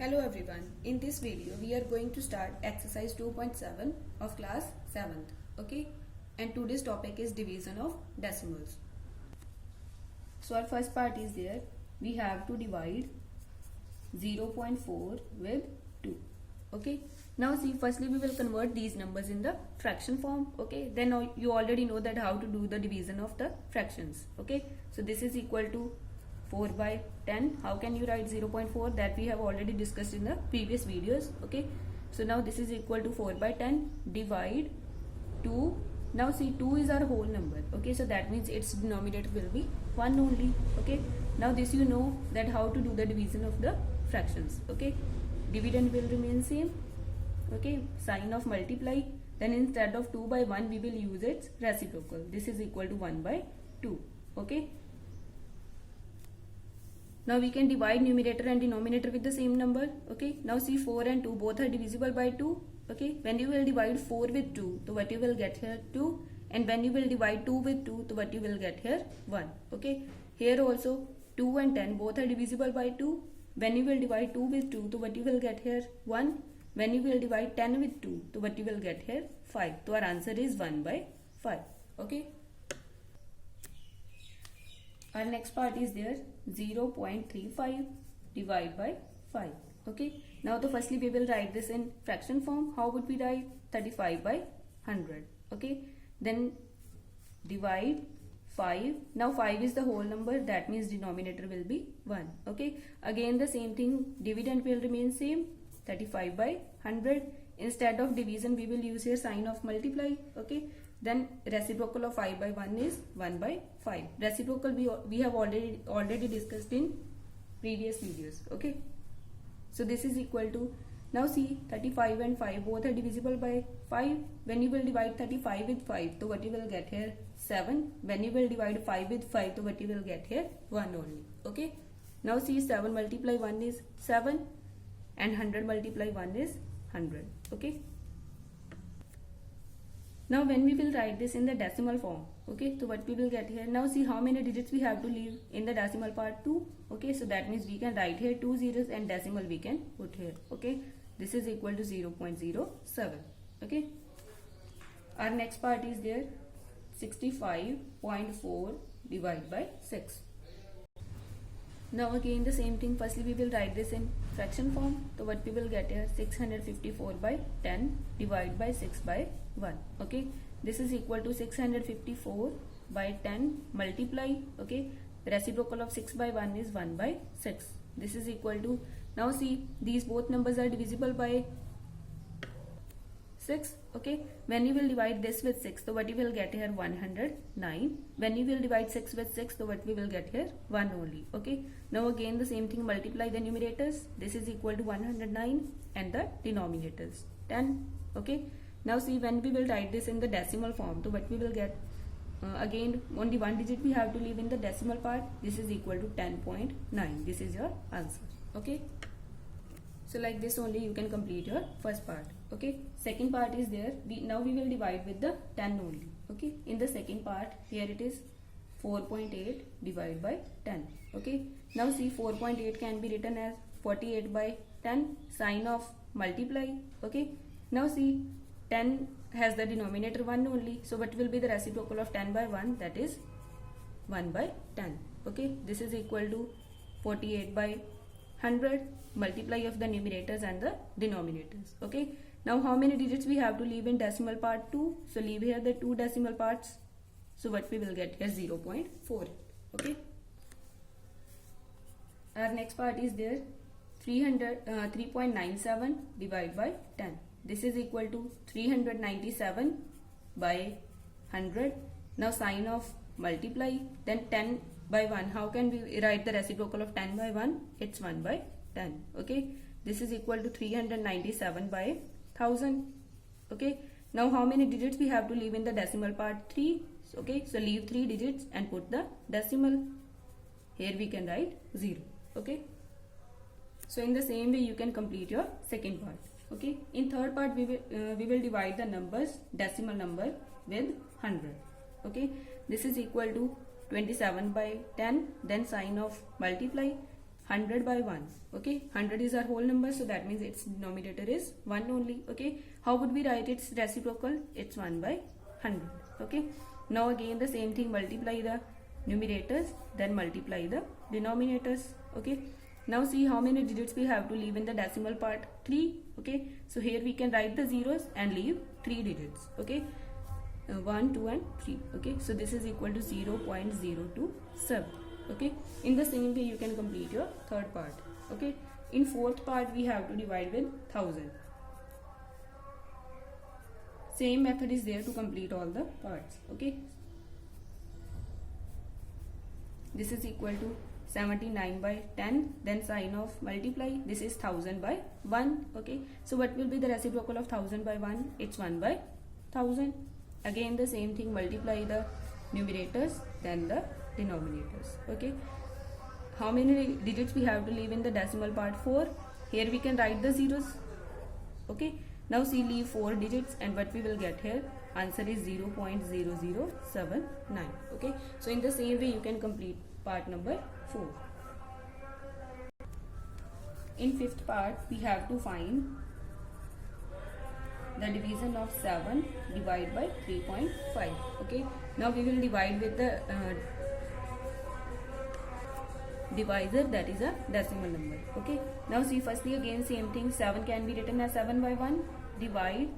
Hello everyone. In this video we are going to start exercise 2.7 of class 7th. Okay, and today's topic is division of decimals. So our first part is there. We have to divide 0.4 with 2. Okay, now see, firstly we will convert these numbers in the fraction form. Okay, then you already know that how to do the division of the fractions. Okay, so this is equal to 4 by 10. How can you write 0.4? That we have already discussed in the previous videos. Okay, so now this is equal to 4 by 10 divide 2. Now see, 2 is our whole number. Okay, so that means its denominator will be 1 only. Okay, now this you know that how to do the division of the fractions. Okay, dividend will remain same. Okay, sign of multiply, then instead of 2 by 1 we will use its reciprocal. This is equal to 1 by 2. Okay, now we can divide numerator and denominator with the same number. Okay, now see, 4 and 2 both are divisible by 2. Okay, when you will divide 4 with 2, so what you will get here 2, and when you will divide 2 with 2, so what you will get here 1. Okay, here also 2 and 10 both are divisible by 2. When you will divide 2 with 2, so what you will get here 1. When you will divide 10 with 2, so what you will get here 5. So our answer is 1 by 5. Okay, our next part is there, 0.35 divided by 5. Okay, now the firstly we will write this in fraction form. How would we write? 35 by 100. Okay, then divide 5. Now 5 is the whole number, that means denominator will be 1. Okay, again the same thing, dividend will remain same, 35 by 100. Instead of division we will use here sign of multiply. Okay, then reciprocal of 5 by 1 is 1 by 5. Reciprocal we have already discussed in previous videos. Okay, so this is equal to, now see, 35 and 5 both are divisible by 5. When you will divide 35 with 5, so what you will get here 7. When you will divide 5 with 5, so what you will get here 1 only. Okay, now see, 7 multiply 1 is 7 and 100 multiply 1 is 100. Okay, now when we will write this in the decimal form, okay, so what we will get here, now see how many digits we have to leave in the decimal part, 2. Okay, so that means we can write here 2 zeros and decimal we can put here. Okay, this is equal to 0.07. Okay, our next part is there, 65.4 divided by 6. Now again the same thing, firstly we will write this in fraction form. So what we will get here, 654 by 10 divided by 6 by 1. Okay, this is equal to 654 by 10 multiply. Okay, reciprocal of 6 by 1 is 1 by 6. This is equal to, now see, these both numbers are divisible by 6. Okay, when you will divide this with 6, so what you will get here 109. When you will divide 6 with 6, so what we will get here 1 only. Okay, now again the same thing, multiply the numerators. This is equal to 109 and the denominators 10. Okay, now see, when we will write this in the decimal form, so what we will get, again only one digit we have to leave in the decimal part. This is equal to 10.9. This is your answer. Okay, so like this only you can complete your first part. Okay, second part is there, now we will divide with the 10 only. Okay, in the second part, here it is 4.8 divided by 10. Okay, now see, 4.8 can be written as 48 by 10, sign of multiply. Okay, now see, 10 has the denominator 1 only, so what will be the reciprocal of 10 by 1? That is 1 by 10. Okay, this is equal to 48 by 100, multiply of the numerators and the denominators. Okay, now how many digits we have to leave in decimal part? 2. So leave here the 2 decimal parts. So what we will get here, 0.4. Okay, our next part is there, 3.97 divided by 10. This is equal to 397 by 100. Now sign of multiply, then 10 by 1. How can we write the reciprocal of 10 by 1? It's 1 by 10. Okay, this is equal to 397 by 1000. Okay, now how many digits we have to leave in the decimal part? 3. Okay, so leave 3 digits and put the decimal. Here we can write 0. Okay, so in the same way you can complete your second part. Okay, in third part we will divide the numbers, decimal number, with 100. Okay, this is equal to 27 by 10, then sign of multiply. 100 by 1. Okay, 100 is our whole number, so that means its denominator is 1 only. Okay, how would we write its reciprocal? It's 1 by 100. Okay, now again the same thing, multiply the numerators, then multiply the denominators. Okay, now see how many digits we have to leave in the decimal part. 3. Okay, so here we can write the zeros and leave 3 digits. Okay, 1, 2 and 3. Okay, so this is equal to 0.027. Okay, in the same way you can complete your third part. Okay, in fourth part we have to divide with 1000. Same method is there to complete all the parts. Okay, this is equal to 79 by 10, then sign of multiply, this is 1000 by 1. Okay, so what will be the reciprocal of 1000 by 1? It's 1 by 1000. Again the same thing, multiply the numerators, then the denominators. Okay, how many digits we have to leave in the decimal part? 4. Here we can write the zeros. Okay, now see, leave 4 digits, and what we will get here? Answer is 0.0079. Okay, so in the same way you can complete part number 4. In fifth part we have to find the division of 7 divided by 3.5. Okay, now we will divide with the divisor, that is a decimal number. Okay, now see, firstly again same thing, 7 can be written as 7 by 1, divide.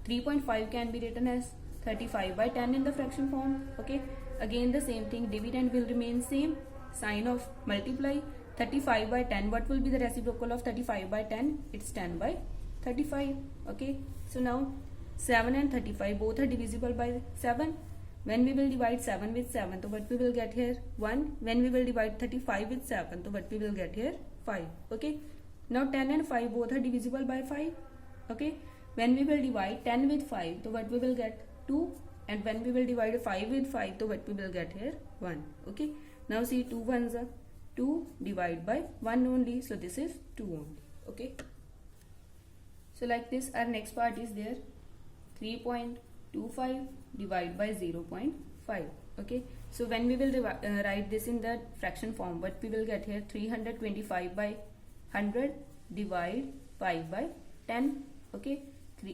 3.5 can be written as 35 by 10 in the fraction form. Okay, again the same thing, dividend will remain same, sign of multiply. 35 by 10, what will be the reciprocal of 35 by 10? It's 10 by 35. Okay, so now 7 and 35 both are divisible by 7. When we will divide 7 with 7, so what we will get here? 1. When we will divide 35 with 7, so what we will get here? 5. Okay, now 10 and 5 both are divisible by 5. Okay, when we will divide 10 with 5, so what we will get? 2. And when we will divide 5 with 5, so what we will get here? 1. Okay, now see, 2 ones are 2, divide by 1 only, so this is 2 only. Okay, so like this our next part is there, 3.25 divide by 0.5. Okay, so when we will write this in the fraction form, what we will get here? 325 by 100 divide 5 by 10. Okay,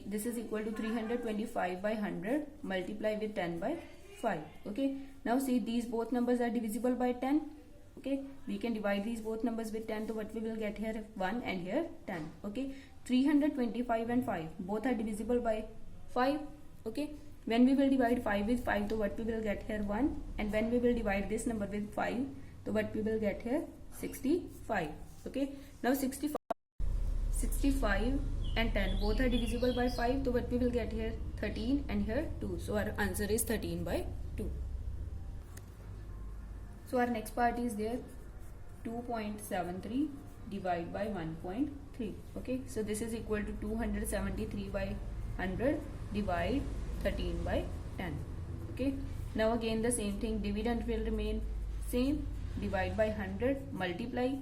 this is equal to 325 by 100 multiply with 10 by 5. Okay, now see, these both numbers are divisible by 10. Okay, we can divide these both numbers with 10, so what we will get here? 1, and here 10. Okay, 325 and 5 both are divisible by 5. Okay, when we will divide 5 with 5, so what we will get here? 1. And when we will divide this number with 5, so what we will get here? 65. Okay, now 65 and 10 both are divisible by 5, so what we will get here? 13, and here 2. So our answer is 13 by 2. So our next part is there, 2.73 divide by 1.3. Okay, so this is equal to 273 by 100 divide 13 by 10. Okay, now again the same thing, dividend will remain same, divide by 100 multiply.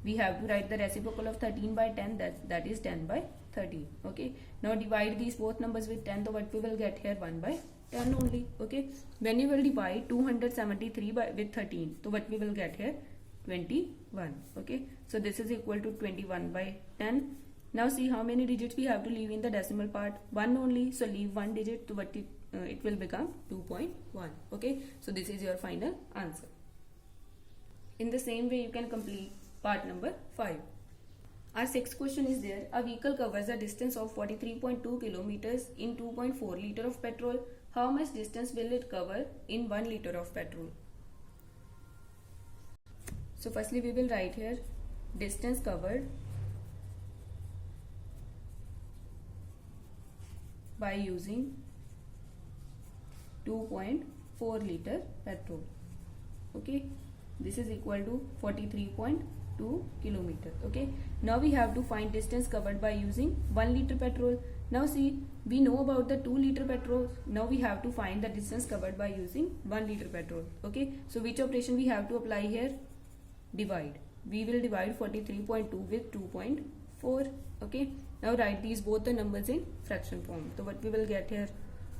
We have to write the reciprocal of 13 by 10, that is 10 by 13. Okay, now divide these both numbers with 10, so what we will get here? 1 by 10 only. Okay, when you will divide 273 with 13, so what we will get here? 21. Okay, so this is equal to 21 by 10. Now see how many digits we have to leave in the decimal part? 1 only, so leave 1 digit, so what it will become 2.1. Okay, so this is your final answer. In the same way you can complete part number 5. Our sixth question is there, a vehicle covers a distance of 43.2 kilometers in 2.4 liter of petrol. How much distance will it cover in 1 liter of petrol? So firstly we will write here distance covered by using 2.4 liter petrol. Okay, this is equal to 43.2 kilometer. Okay, now we have to find distance covered by using 1 liter petrol. Now see, we know about the 2 liter petrol. Now we have to find the distance covered by using 1 liter petrol. Okay, so which operation we have to apply here? Divide. We will divide 43.2 with 2.4. Okay, now write these both the numbers in fraction form. So what we will get here?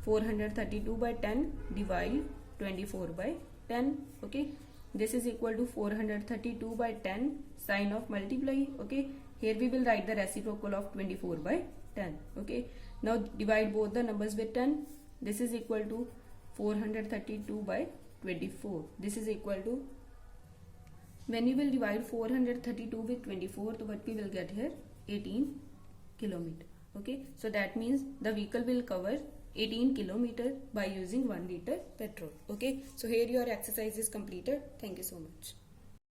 432 by 10 divide 24 by 10. Okay, this is equal to 432 by 10 sign of multiply. Okay, here we will write the reciprocal of 24 by 10. Okay, now divide both the numbers with 10. This is equal to 432 by 24. This is equal to, when you will divide 432 with 24, so what we will get here, 18 kilometer. Okay, so that means the vehicle will cover 18 kilometer by using 1 liter petrol. Okay, so here your exercise is completed. Thank you so much.